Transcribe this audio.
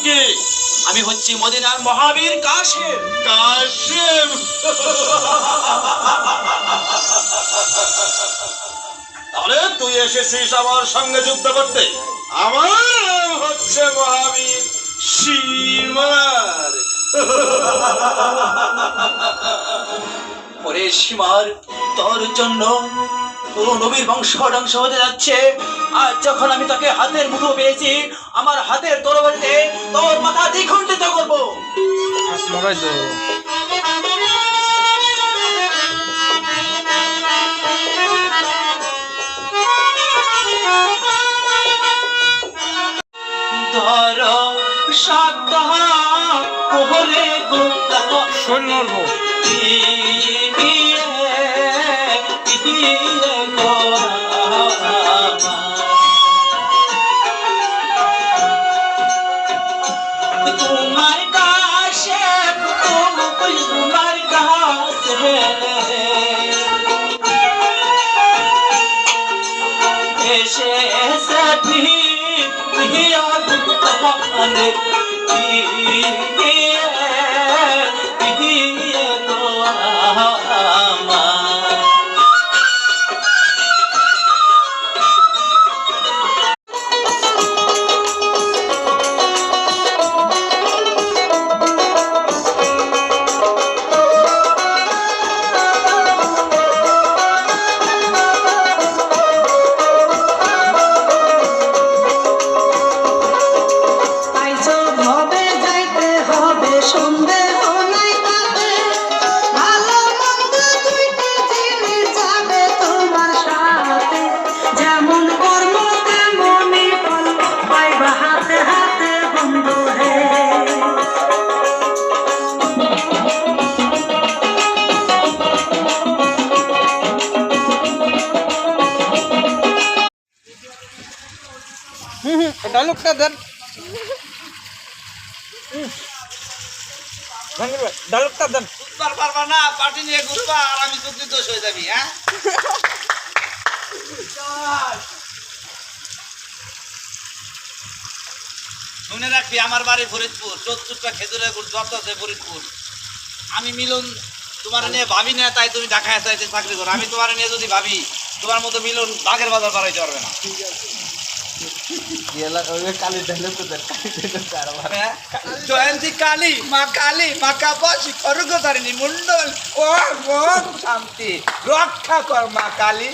কি? আমি হচ্ছি মদিনার মহাবীর কাশেম। কাশেম? তাহলে তুই এসেছিস আমার সঙ্গে যুদ্ধ করতে? আমার নাম হচ্ছে মহাবীর সীমার। ওরে সীমার, তোর জন্য পুরো নবীর বংশ ধ্বংস হতে যাচ্ছে। আর যখন আমি তাকে হাতের মুঠো পেয়েছি, আমার হাতের তরবারিতে তোর মাথা দ্বিখণ্ডিত করবো। ধরো সাতটা কোহরে গোটা শোন মারবো। তোমার কাছে তোমার কাছে এসে এসে ডায়লগটা দেন, ডায়লগটা দেন। বুঝবার পারবা না, পার্টি নিয়ে ঘুরবা আর আমি চুক্তি দোষ হয়ে যাবি। হ্যাঁ, শুনে রাখবি আমার বাড়ি ফরিদপুর, ৭০টা খেজুরের গুড় যত আছে ফরিদপুর। আমি মিলন তোমার নিয়ে ভাবি না, তাই তুমি ঢাকায় চাইতে চাকরি করো। আমি তোমার নিয়ে যদি ভাবি, তোমার মতো মিলন বাঘের বাজার বাড়াইতে পারবে না। জয়ন্তী কালী মা কাপাসী খড়গতারিণী মন্ডল ও শান্তি রক্ষা কর মা কালী।